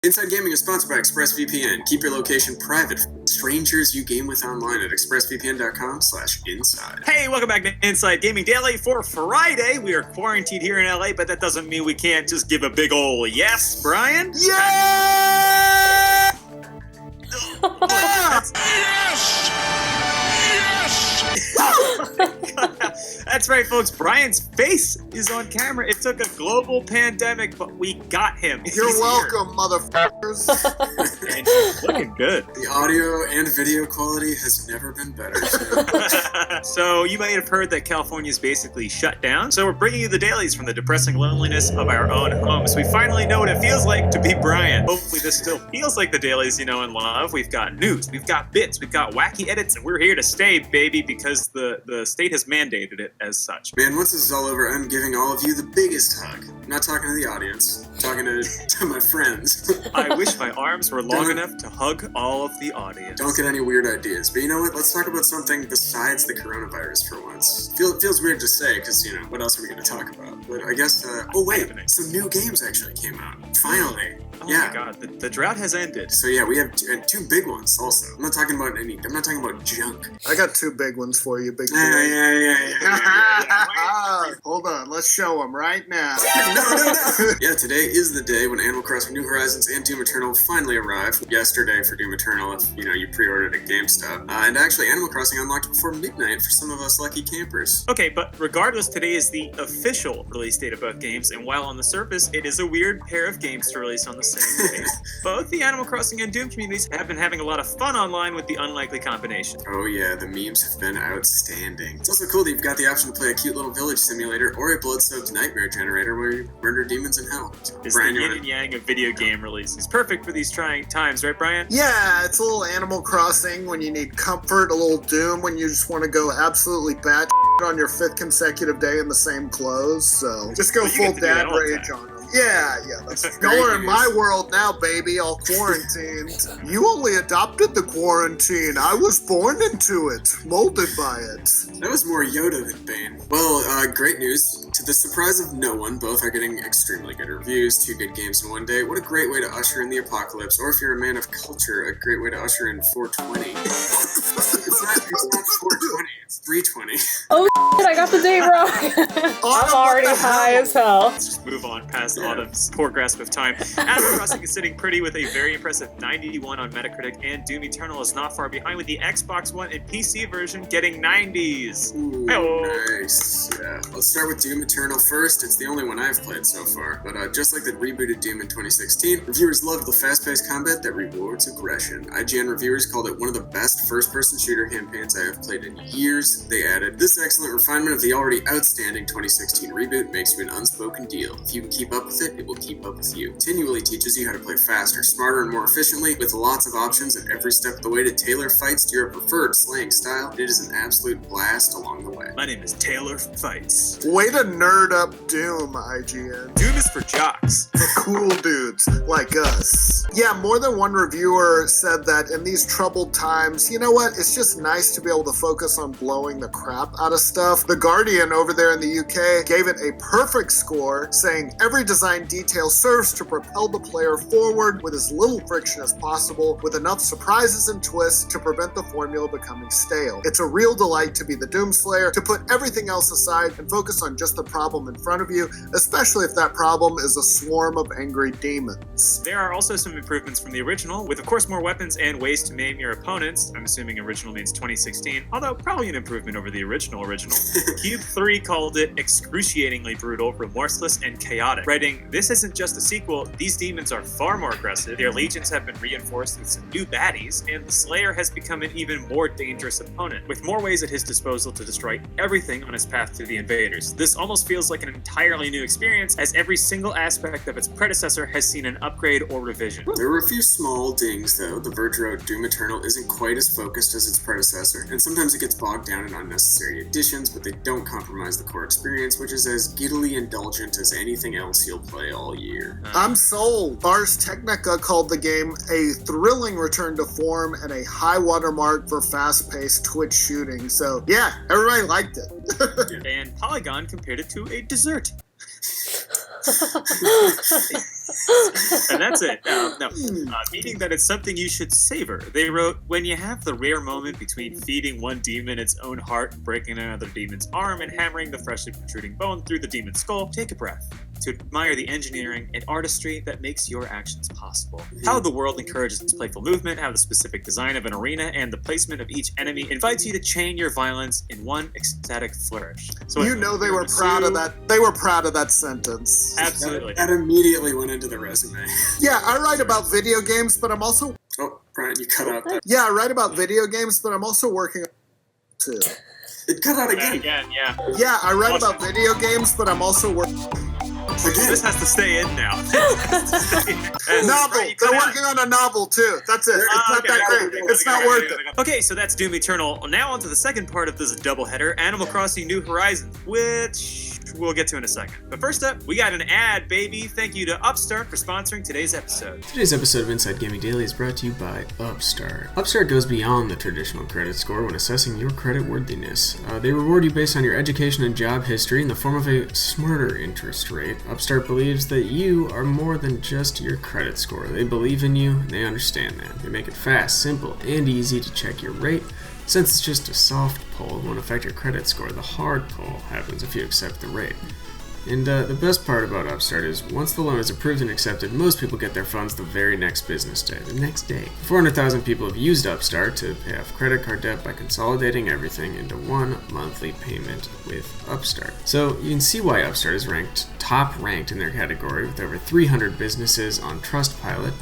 Inside Gaming is sponsored by ExpressVPN. Keep your location private from strangers you game with online at expressvpn.com/inside. Hey, welcome back to Inside Gaming Daily for Friday. We are quarantined here in LA, but that doesn't mean we can't just give a big ol' yes, Brian? Yeah! Yes! Yes! That's right, folks. Brian's face is on camera. It took a global pandemic, but we got him. You're He's welcome, motherfuckers. here. And he's looking good. The audio and video quality has never been better. So you might have heard that California is basically shut down. So we're bringing you the dailies from the depressing loneliness of our own homes. We finally know what it feels like to be Brian. Hopefully this still feels like the dailies you know and love. We've got news, we've got bits, we've got wacky edits, and we're here to stay, baby, because the state has mandated it as such. Man, once this is all over, I'm giving all of you the biggest hug. I'm not talking to the audience. I'm talking to my friends. I wish my arms were long enough to hug all of the audience. Don't get any weird ideas. But you know what? Let's talk about something besides the coronavirus for once. It feels weird to say because, you know, what else are we going to talk about? But I guess, oh wait, some new games actually came out. Finally. Oh Yeah. my god, the drought has ended. So yeah, we have two big ones also. I'm not talking about junk. I got two big ones for you, big boy. Yeah. Hold on, let's show them right now. No. Yeah, today is the day when Animal Crossing New Horizons and Doom Eternal finally arrived. Yesterday for Doom Eternal, if you pre-ordered at GameStop. And actually, Animal Crossing unlocked before midnight for some of us lucky campers. Okay, but regardless, today is the official release date of both games, and while on the surface, it is a weird pair of games to release on the same day. Both the Animal Crossing and Doom communities have been having a lot of fun online with the unlikely combination. Oh yeah, the memes have been outstanding. It's also cool that you've got the option to play a cute little village simulator or a blood-soaked nightmare generator where you murder demons in hell. It's Brian, the you yin and yang of video game releases. Perfect for these trying times, right, Brian? Yeah, it's a little Animal Crossing when you need comfort, a little Doom when you just want to go absolutely bat on your 5th consecutive day in the same clothes. So just go Well, you full get to do that dad all the rage time. on them. Yeah, that's Great you're in my news. world now, baby, all quarantined. You only adopted the quarantine. I was born into it, molded by it. That was more Yoda than Bane. Well, great news. To the surprise of no one, both are getting extremely good reviews. 2 good games in one day. What a great way to usher in the apocalypse. Or if you're a man of culture, a great way to usher in 420. It's not 420, it's 320. Oh, shit, I got the date wrong. I'm already high as hell. Let's just move on past Autumn's poor grasp of time. Animal Crossing is sitting pretty with a very impressive 91 on Metacritic, and Doom Eternal is not far behind with the Xbox One and PC version getting 90s. Ooh, Hey-oh. nice. Yeah. Let's start with Doom Eternal first. It's the only one I've played so far. But just like the rebooted Doom in 2016, reviewers loved the fast-paced combat that rewards aggression. IGN reviewers called it one of the best first-person shooter campaigns I have played in years. They added, "This excellent refinement of the already outstanding 2016 reboot makes you an unspoken deal. If you can keep up with it, it will keep up with you. Continually teaches you how to play faster, smarter, and more efficiently, with lots of options at every step of the way to tailor fights to your preferred slaying style. It is an absolute blast along the way." My name is Taylor Fights. Way to nerd up Doom, IGN. Doom is for jocks. The cool dudes like us. Yeah, more than one reviewer said that in these troubled times, you know what, it's just nice to be able to focus on blowing the crap out of stuff. The Guardian over there in the UK gave it a perfect score, saying every design detail serves to propel the player forward with as little friction as possible, with enough surprises and twists to prevent the formula becoming stale. It's a real delight to be the Doomslayer, to put everything else aside and focus on just the problem in front of you, especially if that problem is a swarm of angry demons. There are also some improvements from the original, with of course more weapons and ways to maim your opponents. I'm assuming original means 2016, although probably an improvement over the original. Cube 3 called it excruciatingly brutal, remorseless, and chaotic, writing, "This isn't just a sequel, these demons are far more aggressive, their legions have been reinforced with some new baddies, and the Slayer has become an even more dangerous opponent, with more ways at his disposal to destroy everything on his path to the invaders. This almost feels like an entirely new experience, as every single aspect of its predecessor has seen an upgrade or revision." There were a few small dings though. The Verge Road Doom Eternal isn't quite as focused as its predecessor, and sometimes it gets bogged down in unnecessary additions, but they don't compromise the core experience, which is as giddily indulgent as anything else you'll play all year. I'm sold. Ars Technica called the game a thrilling return to form and a high watermark for fast-paced Twitch shooting. So yeah, everybody liked it. And Polygon compared it to a dessert. And that's it. Meaning that it's something you should savor. They wrote, when you have the rare moment between feeding one demon its own heart, breaking another demon's arm, and hammering the freshly protruding bone through the demon's skull, take a breath to admire the engineering and artistry that makes your actions possible. How the world encourages playful movement, how the specific design of an arena and the placement of each enemy invites you to chain your violence in one ecstatic flourish. So you know they were proud of that. They were proud of that sentence. Absolutely. That immediately went into the resume. Yeah, I write about video games, but I'm also... Oh, Brian, you cut out that. Yeah, I write about video games, but I'm also working too. It cut out again. Yeah. Yeah, I write about video games, but I'm also working... Again. This has to stay in now. Novel. They're working on a novel too. That's it. It's not that great. It's not worth it. Okay, so that's Doom Eternal. Now on to the second part of this doubleheader, Animal Crossing New Horizons, which we'll get to in a second. But first up, we got an ad, baby. Thank you to Upstart for sponsoring today's episode. Today's episode of Inside Gaming Daily is brought to you by Upstart. Upstart goes beyond the traditional credit score when assessing your credit worthiness. They reward you based on your education and job history in the form of a smarter interest rate. Upstart believes that you are more than just your credit score. They believe in you, and they understand that. They make it fast, simple, and easy to check your rate. Since it's just a soft pull, it won't affect your credit score. The hard pull happens if you accept the rate. And the best part about Upstart is once the loan is approved and accepted, most people get their funds the very next business day, the next day. 400,000 people have used Upstart to pay off credit card debt by consolidating everything into one monthly payment with Upstart. So you can see why Upstart is top ranked in their category with over 300 businesses on Trustpilot.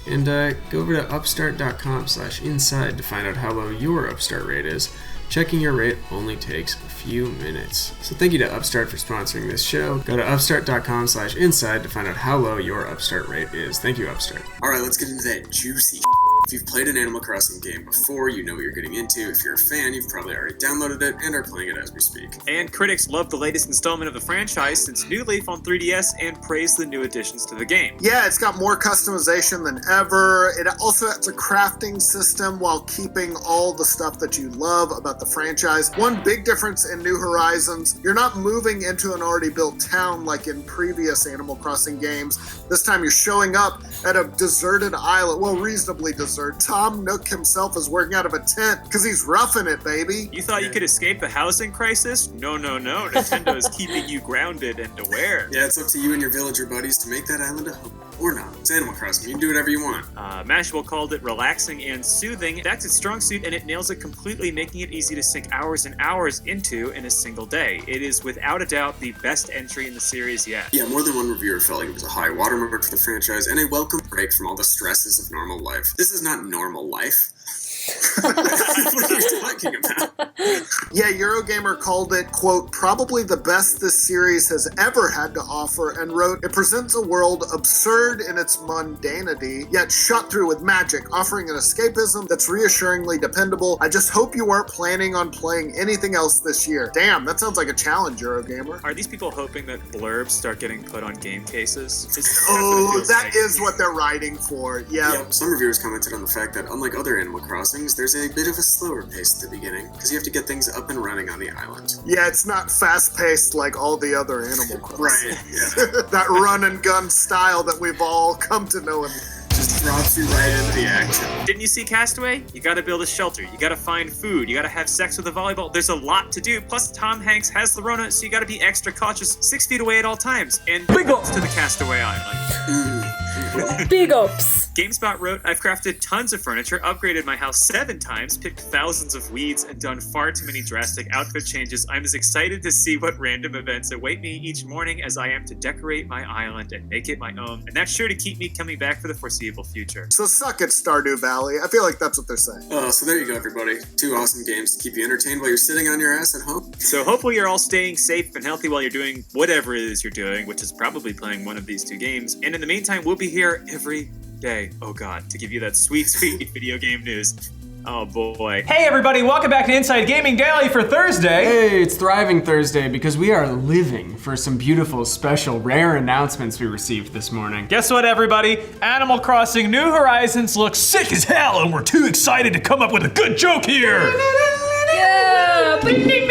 And go over to upstart.com/inside to find out how low your Upstart rate is. Checking your rate only takes a few minutes. So thank you to Upstart for sponsoring this show. Go to upstart.com/inside to find out how low your Upstart rate is. Thank you, Upstart. Alright, let's get into that juicy If you've played an Animal Crossing game before, you know what you're getting into. If you're a fan, you've probably already downloaded it and are playing it as we speak. And critics love the latest installment of the franchise since New Leaf on 3DS and praise the new additions to the game. Yeah, it's got more customization than ever. It also has a crafting system while keeping all the stuff that you love about the franchise. One big difference in New Horizons, you're not moving into an already built town like in previous Animal Crossing games. This time you're showing up at a deserted island, well, reasonably deserted. Tom Nook himself is working out of a tent because he's roughing it, baby. You thought you could escape the housing crisis? No. Nintendo is keeping you grounded and aware. Yeah, it's up to you and your villager buddies to make that island a home. Or not. It's Animal Crossing. You can do whatever you want. Mashable called it relaxing and soothing. That's its strong suit, and it nails it completely, making it easy to sink hours and hours into in a single day. It is without a doubt the best entry in the series yet. Yeah, more than one reviewer felt like it was a high watermark for the franchise and a welcome break from all the stresses of normal life. This is not normal life. What are you talking about? Yeah, Eurogamer called it, quote, probably the best this series has ever had to offer, and wrote, it presents a world absurd in its mundanity, yet shot through with magic, offering an escapism that's reassuringly dependable. I just hope you weren't planning on playing anything else this year. Damn, that sounds like a challenge, Eurogamer. Are these people hoping that blurbs start getting put on game cases? Oh, that is what they're writing for. Yeah. Some reviewers commented on the fact that unlike other Animal Crossings, there's a bit of a slower pace at the beginning, because you have to get things up and running on the island. Yeah, it's not fast-paced like all the other Animal Crossings. Right, yeah. That run-and-gun style that we've all come to know and just drops you right into the action. Didn't you see Castaway? You gotta build a shelter, you gotta find food, you gotta have sex with a volleyball. There's a lot to do. Plus, Tom Hanks has the Rona, so you gotta be extra cautious, 6 feet away at all times. And big ups to the Castaway Island. Big ups. GameSpot wrote, I've crafted tons of furniture, upgraded my house 7 times, picked thousands of weeds, and done far too many drastic outfit changes. I'm as excited to see what random events await me each morning as I am to decorate my island and make it my own. And that's sure to keep me coming back for the foreseeable future. so suck it, Stardew Valley. I feel like that's what they're saying. So there you go, everybody. 2 awesome games to keep you entertained while you're sitting on your ass at home. So hopefully you're all staying safe and healthy while you're doing whatever it is you're doing, which is probably playing one of these 2 games. And in the meantime, we'll be here every day, oh god, to give you that sweet video game news. Oh boy. Hey everybody, welcome back to Inside Gaming Daily for Thursday. Hey, it's Thriving Thursday because we are living for some beautiful, special, rare announcements we received this morning. Guess what everybody? Animal Crossing New Horizons looks sick as hell and we're too excited to come up with a good joke here. Yeah. Bing, bing,